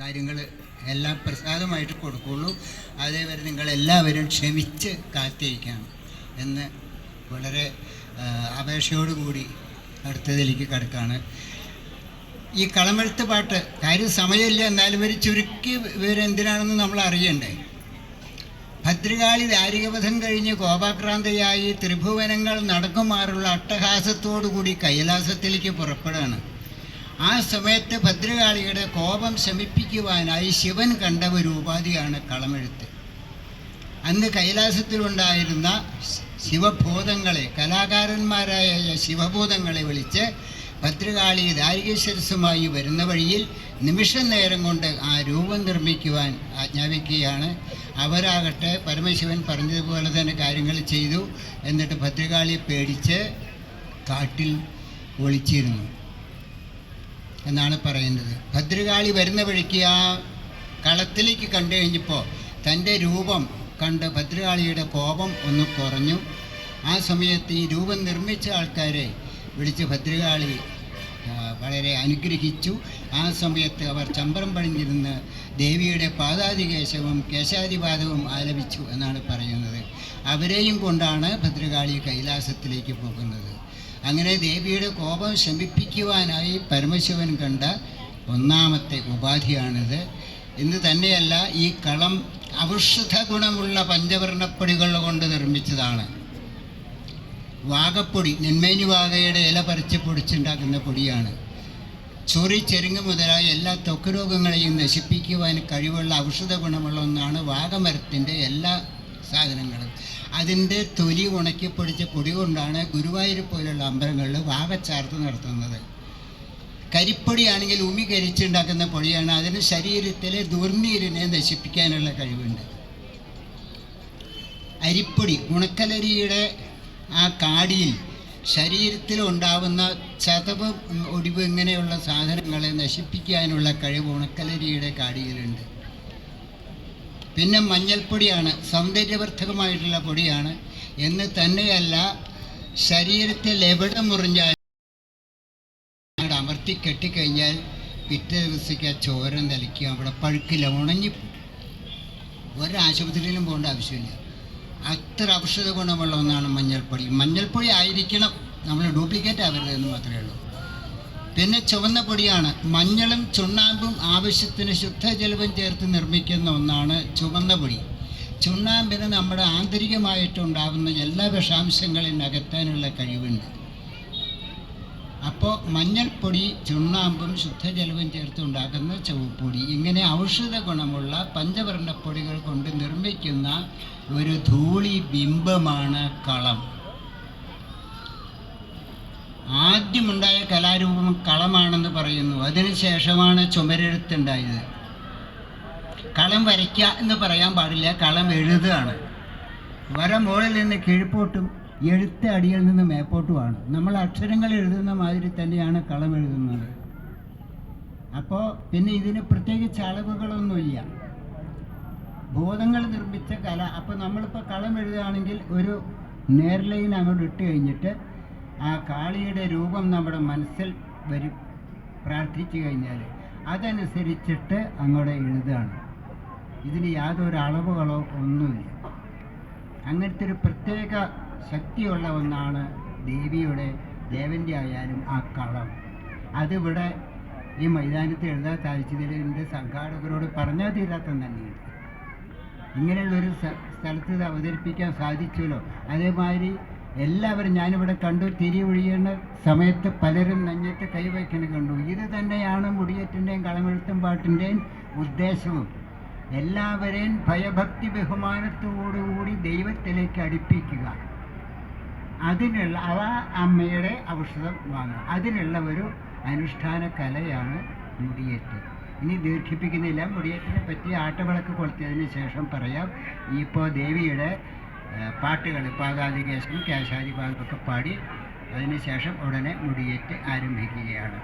കാര്യങ്ങൾ എല്ലാം പ്രസാദമായിട്ട് കൊടുക്കുള്ളൂ. അതേവരെ നിങ്ങളെല്ലാവരും ക്ഷമിച്ച് കാത്തിരിക്കണം എന്ന് വളരെ അപേക്ഷയോടുകൂടി അടുത്തതിലേക്ക് കിടക്കുകയാണ്. ഈ കളമെഴുത്ത് പാട്ട് കാര്യം സമയമില്ല, എന്നാലും ഒരു ചുരുക്കി വിവരെന്തിനാണെന്ന് നമ്മൾ അറിയണ്ടേ. ഭദ്രകാളി ദാരികവധം കഴിഞ്ഞ് കോപാക്രാന്തയായി ത്രിഭുവനങ്ങൾ നടക്കുമാറുള്ള അട്ടഹാസത്തോടുകൂടി കൈലാസത്തിലേക്ക് പുറപ്പെടുകയാണ്. ആ സമയത്ത് ഭദ്രകാളിയുടെ കോപം ശമിപ്പിക്കുവാനായി ശിവൻ കണ്ട ഒരു ഉപാധിയാണ് കളമെഴുത്ത്. അന്ന് കൈലാസത്തിലുണ്ടായിരുന്ന ശിവഭൂതങ്ങളെ, കലാകാരന്മാരായ ശിവഭൂതങ്ങളെ വിളിച്ച് ഭദ്രകാളി ദാരികേശ്വരസുമായി വരുന്ന വഴിയിൽ നിമിഷ നേരം കൊണ്ട് ആ രൂപം നിർമ്മിക്കുവാൻ ആജ്ഞാപിക്കുകയാണ്. അവരാകട്ടെ പരമശിവൻ പറഞ്ഞതുപോലെ തന്നെ കാര്യങ്ങൾ ചെയ്തു. എന്നിട്ട് ഭദ്രകാളിയെ പേടിച്ച് കാട്ടിൽ ഒളിച്ചിരുന്നു എന്നാണ് പറയുന്നത്. ഭദ്രകാളി വരുന്ന വഴിക്ക് ആ കളത്തിലേക്ക് കണ്ടു കഴിഞ്ഞപ്പോൾ തൻ്റെ രൂപം കണ്ട് ഭദ്രകാളിയുടെ കോപം ഒന്ന് കുറഞ്ഞു. ആ സമയത്ത് ഈ രൂപം നിർമ്മിച്ച ആൾക്കാരെ വിളിച്ച് ഭദ്രകാളി വളരെ അനുഗ്രഹിച്ചു. ആ സമയത്ത് അവർ ചമ്പരം പണിഞ്ഞിരുന്ന് ദേവിയുടെ പാദാദികേശവും കേശാദിപാദവും ആലപിച്ചു എന്നാണ് പറയുന്നത്. അവരെയും കൊണ്ടാണ് ഭദ്രകാളി കൈലാസത്തിലേക്ക് പോകുന്നത്. അങ്ങനെ ദേവിയുടെ കോപം ശമിപ്പിക്കുവാനായി പരമശിവൻ കണ്ട ഒന്നാമത്തെ ഉപാധിയാണിത്. ഇന്ന് തന്നെയല്ല, ഈ കളം ഔഷധ ഗുണമുള്ള പഞ്ചവർണ്ണപ്പൊടികൾ കൊണ്ട് നിർമ്മിച്ചതാണ്. വാഗപ്പൊടി, നെന്മേനി വാഗയുടെ ഇല പറിച്ച് പൊടിച്ചുണ്ടാക്കുന്ന പൊടിയാണ്. ചൊറി, ചെരുങ്ങ് മുതലായ എല്ലാ ത്വക്ക് രോഗങ്ങളെയും നശിപ്പിക്കുവാൻ കഴിവുള്ള ഔഷധ ഗുണമുള്ള ഒന്നാണ് വാഗമരത്തിൻ്റെ എല്ലാ സാധനങ്ങളും. അതിൻ്റെ തൊലി ഉണക്കിപ്പൊടിച്ച പൊടി കൊണ്ടാണ് ഗുരുവായൂർ പോലുള്ള അമ്പലങ്ങളിൽ വാഗച്ചാർത്ത് നടത്തുന്നത്. കരിപ്പൊടിയാണെങ്കിൽ ഉമി കരിച്ചുണ്ടാക്കുന്ന പൊടിയാണ്. അതിന് ശരീരത്തിലെ ദുർനീരിനെ നശിപ്പിക്കാനുള്ള കഴിവുണ്ട്. അരിപ്പൊടി, ഉണക്കലരിയുടെ ആ കാടിയിൽ ശരീരത്തിൽ ഉണ്ടാവുന്ന ചതവ്, ഒടിവ് ഇങ്ങനെയുള്ള സാധനങ്ങളെ നശിപ്പിക്കാനുള്ള കഴിവ് ഉണക്കലരിയുടെ കാടിയിലുണ്ട്. പിന്നെ മഞ്ഞൾപ്പൊടിയാണ്, സൗന്ദര്യവർദ്ധകമായിട്ടുള്ള പൊടിയാണ്. എന്ന് തന്നെയല്ല, ശരീരത്തിൽ എവിടെ മുറിഞ്ഞാൽ അമർത്തി കെട്ടിക്കഴിഞ്ഞാൽ പിറ്റേ ദിവസത്തേക്ക് ആ ചോര നിലയ്ക്കുക, അവിടെ പഴുക്കില്ല, ഉണങ്ങിപ്പോകും. ഒരാശുപത്രിയിലും പോകേണ്ട ആവശ്യമില്ല. അത്ര ഔഷധ ഗുണമുള്ള ഒന്നാണ് മഞ്ഞൾപ്പൊടി. മഞ്ഞൾപ്പൊടി ആയിരിക്കണം, നമ്മൾ ഡ്യൂപ്ലിക്കേറ്റ് ആവരുതെന്ന് മാത്രമേ ഉള്ളൂ. പിന്നെ ചുവന്ന പൊടിയാണ്. മഞ്ഞളും ചുണ്ണാമ്പും ആവശ്യത്തിന് ശുദ്ധജലവും ചേർത്ത് നിർമ്മിക്കുന്ന ഒന്നാണ് ചുവന്ന പൊടി. ചുണ്ണാമ്പിന് നമ്മുടെ ആന്തരികമായിട്ടുണ്ടാകുന്ന എല്ലാ വിഷാംശങ്ങളെയും അകറ്റാനുള്ള കഴിവുണ്ട്. അപ്പോൾ മഞ്ഞൾപ്പൊടി, ചുണ്ണാമ്പും ശുദ്ധജലവും ചേർത്തുണ്ടാക്കുന്ന ചുവപ്പൊടി, ഇങ്ങനെ ഔഷധ ഗുണമുള്ള പഞ്ചവർണ്ണപ്പൊടികൾ കൊണ്ട് നിർമ്മിക്കുന്ന ഒരു ധൂളി ബിംബമാണ് കളം. ആദ്യമുണ്ടായ കലാരൂപം കളമാണെന്ന് പറയുന്നു. അതിനുശേഷമാണ് ചുമരെഴുത്തുണ്ടായത്. കളം വരയ്ക്കുക എന്ന് പറയാൻ പാടില്ല, കളം എഴുതുകയാണ്. വര മുകളിൽ നിന്ന് കീഴ്പോട്ടും എഴുത്ത് അടിയിൽ നിന്ന് മേപ്പോട്ടുമാണ്. നമ്മൾ അക്ഷരങ്ങൾ എഴുതുന്ന മാതിരി തന്നെയാണ് കളം എഴുതുന്നത്. അപ്പോൾ പിന്നെ ഇതിന് പ്രത്യേകിച്ച് അളവുകളൊന്നുമില്ല. ഭൂതങ്ങൾ നിർമ്മിച്ച കല. അപ്പോൾ നമ്മളിപ്പോൾ കളം എഴുതുകയാണെങ്കിൽ ഒരു നേർലൈൻ അങ്ങോട്ട് ഇട്ട് കഴിഞ്ഞിട്ട് ആ കാളിയുടെ രൂപം നമ്മുടെ മനസ്സിൽ വരും. പ്രാർത്ഥിച്ചു കഴിഞ്ഞാൽ അതനുസരിച്ചിട്ട് അങ്ങോട്ട് എഴുതുകയാണ്. ഇതിന് യാതൊരു അളവുകളോ ഒന്നുമില്ല. അങ്ങനത്തെ ഒരു പ്രത്യേക ശക്തിയുള്ള ഒന്നാണ് ദേവൻ്റെ ആയാലും ആ കളം. അതിവിടെ ഈ മൈതാനത്ത് എഴുതാൻ സാധിച്ചതിൽ എൻ്റെ സംഘാടകരോട് പറഞ്ഞാൽ തീരാത്ത തന്നെയാണ്. ഇങ്ങനെയുള്ളൊരു സ്ഥലത്ത് ഇത് അവതരിപ്പിക്കാൻ സാധിച്ചല്ലോ. അതേമാതിരി എല്ലാവരും ഞാനിവിടെ കണ്ടു, തിരി ഒഴിയുന്ന സമയത്ത് പലരും നെഞ്ഞത്ത് കൈവയ്ക്കണ കണ്ടു. ഇത് തന്നെയാണ് മുടിയേറ്റിൻ്റെയും കളമെഴുത്തും പാട്ടിൻ്റെയും ഉദ്ദേശവും. എല്ലാവരെയും ഭയഭക്തി ബഹുമാനത്തോടുകൂടി ദൈവത്തിലേക്ക് അടുപ്പിക്കുക. അതിനുള്ള അമ്മയുടെ ഔഷധം വാങ്ങുക. അതിനുള്ള ഒരു അനുഷ്ഠാന കലയാണ് മുടിയേറ്റ്. ഇനി ദീർഘിപ്പിക്കുന്നില്ല. മുടിയേറ്റിനെ പറ്റി ആട്ടവിളക്ക് കൊളുത്തിയതിന് ശേഷം പറയാം. ഇപ്പോൾ ദേവിയുടെ പാട്ടുകൾ പാദാദികേശം, കേശാദിപാദമൊക്കെ പാടി അതിന് ശേഷം ഉടനെ മുടിയേറ്റ് ആരംഭിക്കുകയാണ്.